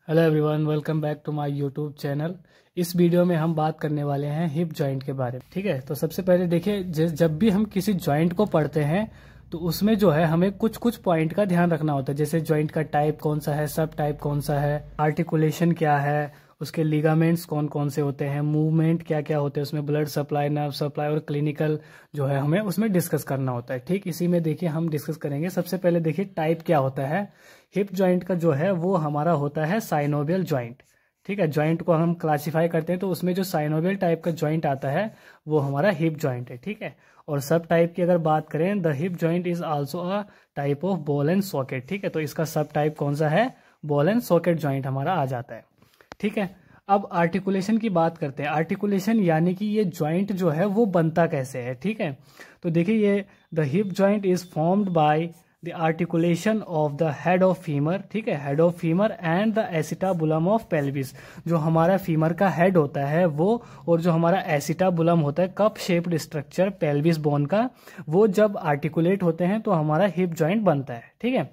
Hello everyone, welcome back to my YouTube channel. इस video में हम बात करने वाले हैं हिप जॉइंट के बारे में। ठीक है, तो सबसे पहले देखिए, जब भी हम किसी जॉइंट को पढ़ते हैं तो उसमें जो है हमें कुछ कुछ पॉइंट का ध्यान रखना होता है। जैसे जॉइंट का टाइप कौन सा है, सब टाइप कौन सा है, आर्टिकुलेशन क्या है, उसके लिगामेंट्स कौन कौन से होते हैं, मूवमेंट क्या क्या होते हैं, उसमें ब्लड सप्लाई, नर्व सप्लाई और क्लिनिकल जो है हमें उसमें डिस्कस करना होता है। ठीक, इसी में देखिए हम डिस्कस करेंगे। सबसे पहले देखिए टाइप क्या होता है। हिप जॉइंट का जो है वो हमारा होता है साइनोवियल जॉइंट। ठीक है, जॉइंट को हम क्लासिफाई करते हैं तो उसमें जो साइनोवियल टाइप का जॉइंट आता है वो हमारा हिप जॉइंट है। ठीक है, और सब टाइप की अगर बात करें, the hip joint is also a type of ball and socket. ठीक है, तो इसका सब टाइप कौन सा है, बॉल एंड सॉकेट जॉइंट हमारा आ जाता है। ठीक है, अब आर्टिकुलेशन की बात करते हैं। आर्टिकुलेशन यानी कि ये जॉइंट जो है वो बनता कैसे है। ठीक है, तो देखिए ये the hip joint is formed by the articulation of the head of femur. ठीक है, head of femur and the acetabulum of pelvis. जो हमारा फीमर का हेड होता है वो, और जो हमारा एसिटाबुलम होता है, cup shaped structure pelvis bone का, वो जब आर्टिकुलेट होते हैं तो हमारा हिप जॉइंट बनता है। ठीक है,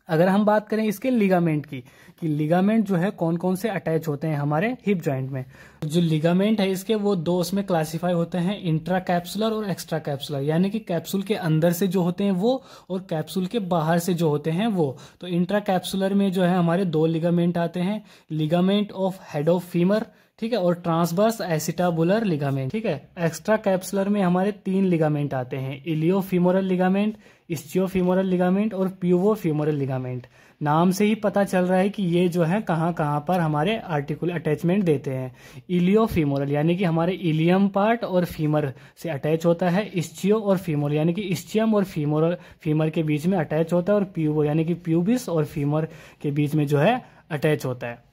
अगर हम बात करें इसके लिगामेंट की, कि लिगामेंट जो है कौन कौन से अटैच होते हैं हमारे हिप जॉइंट में। जो लिगामेंट है इसके वो दो उसमें क्लासिफाई होते हैं, इंट्रा कैप्सुलर और एक्स्ट्रा कैप्सुलर। यानी कि कैप्सूल के अंदर से जो होते हैं वो, और कैप्सूल के बाहर से जो होते हैं वो। तो इंट्रा कैप्सुलर में जो है हमारे दो लिगामेंट आते हैं, ligament of head of femur, ठीक है, और ट्रांसवर्स एसिटाबुलर लिगामेंट। ठीक है, एक्स्ट्रा कैप्सुलर में हमारे तीन लिगामेंट आते हैं, इलियोफीमोरल लिगामेंट, इस्चियोफीमोरल लिगामेंट और प्यूबोफीमोरल लिगामेंट। नाम से ही पता चल रहा है कि ये जो है कहाँ कहाँ पर हमारे आर्टिकुलर अटैचमेंट देते हैं। इलियोफीमोरल यानी कि हमारे इलियम पार्ट और फीमर से अटैच होता है, इस्चियो और फीमोरल यानी कि इस्चियम और फीमर के बीच में अटैच होता है, और प्यूबो यानी कि प्यूबिस और फीमर के बीच में जो है अटैच होता है।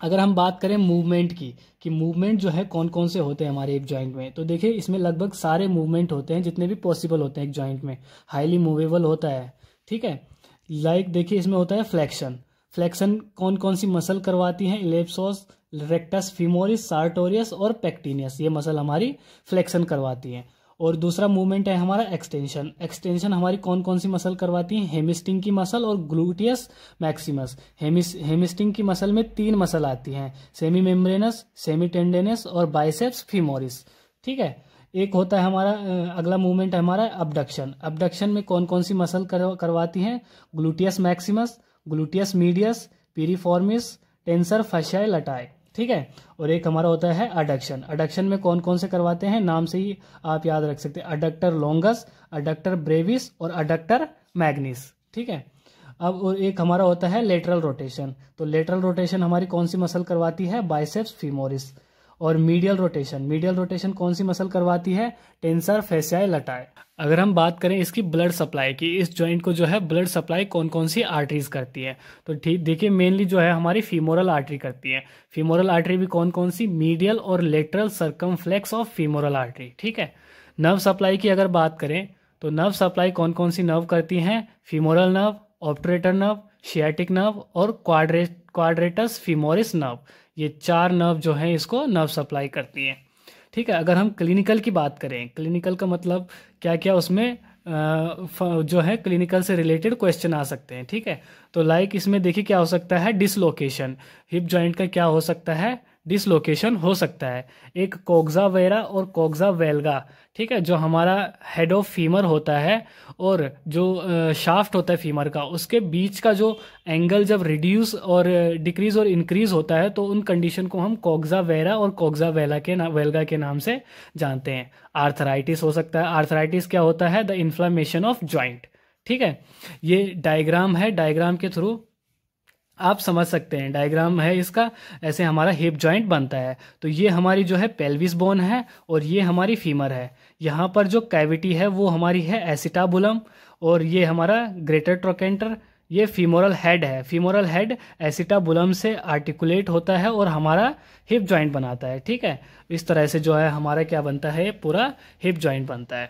अगर हम बात करें मूवमेंट की, कि मूवमेंट जो है कौन कौन से होते हैं हमारे हिप जॉइंट में, तो देखिए इसमें लगभग सारे मूवमेंट होते हैं जितने भी पॉसिबल होते हैं एक जॉइंट में, हाईली मूवेबल होता है। ठीक है, लाइक देखिए इसमें होता है फ्लेक्शन। फ्लेक्शन कौन कौन सी मसल करवाती है, इलेप्सोस, रेक्टस फीमोरिस, सार्टोरियस और पेक्टिनियस, ये मसल हमारी फ्लेक्शन करवाती है। और दूसरा मूवमेंट है हमारा एक्सटेंशन। एक्सटेंशन हमारी कौन कौन सी मसल करवाती है, हेमिस्टिंग की मसल और ग्लूटियस मैक्सिमस। हेमिस्टिंग की मसल में तीन मसल आती हैं, सेमी मेम्ब्रेनस, सेमी टेंडेनस और बाइसेप्स फीमोरिस। ठीक है, एक होता है हमारा अगला मूवमेंट है हमारा अबडक्शन। अबडक्शन में कौन कौन सी मसल करवाती हैं, gluteus maximus, gluteus medius, piriformis, tensor fasciae latae। ठीक है, और एक हमारा होता है अडक्शन। अडक्शन में कौन कौन से करवाते हैं, नाम से ही आप याद रख सकते हैं, अडक्टर लॉन्गस, अडक्टर ब्रेविस और अडक्टर मैग्निस। ठीक है, अब और एक हमारा होता है लेटरल रोटेशन। तो लेटरल रोटेशन हमारी कौन सी मसल करवाती है, बाइसेप्स फीमोरिस। और मीडियल रोटेशन कौन सी मसल करवाती है, टेंसर fasciae latae। अगर हम बात करें इसकी ब्लड सप्लाई की, इस जॉइंट को जो है ब्लड सप्लाई कौन कौन सी आर्टरीज करती है, तो ठीक देखिए मेनली जो है हमारी फीमोरल आर्टरी करती है। फीमोरल आर्टरी भी कौन कौन सी, मीडियल और lateral circumflex of femoral artery. ठीक है, नर्व सप्लाई की अगर बात करें तो नर्व सप्लाई कौन कौन सी नर्व करती हैं, femoral nerve, obturator nerve, sciatic nerve और क्वाड्रेटस फीमोरिस नर्व। ये चार नर्व जो है इसको नर्व सप्लाई करती हैं। ठीक है, अगर हम क्लिनिकल की बात करें, क्लिनिकल का मतलब क्या क्या उसमें जो है क्लिनिकल से रिलेटेड क्वेश्चन आ सकते हैं। ठीक है, तो लाइक इसमें देखिए क्या हो सकता है, डिसलोकेशन। हिप जॉइंट का क्या हो सकता है, डिसलोकेशन हो सकता है। एक कोक्सा वेरा और कोक्सा वेल्गा। ठीक है, जो हमारा हेड ऑफ फीमर होता है और जो शाफ्ट होता है फीमर का, उसके बीच का जो एंगल जब रिड्यूस और डिक्रीज और इंक्रीज होता है तो उन कंडीशन को हम कोक्सा वेरा और कोक्सा वेल्गा के नाम से जानते हैं। आर्थराइटिस हो सकता है। आर्थराइटिस क्या होता है, द इन्फ्लामेशन ऑफ जॉइंट। ठीक है, ये डायग्राम है, डायग्राम के थ्रू आप समझ सकते हैं, डायग्राम है इसका, ऐसे हमारा हिप जॉइंट बनता है। तो ये हमारी जो है पेल्विस बोन है और ये हमारी फीमर है। यहाँ पर जो कैविटी है वो हमारी है एसिटाबुलम, और ये हमारा ग्रेटर ट्रोकेंटर, ये फीमोरल हेड है। फीमोरल हेड एसिटाबुलम से आर्टिकुलेट होता है और हमारा हिप जॉइंट बनाता है। ठीक है, इस तरह से जो है हमारा क्या बनता है, पूरा हिप जॉइंट बनता है।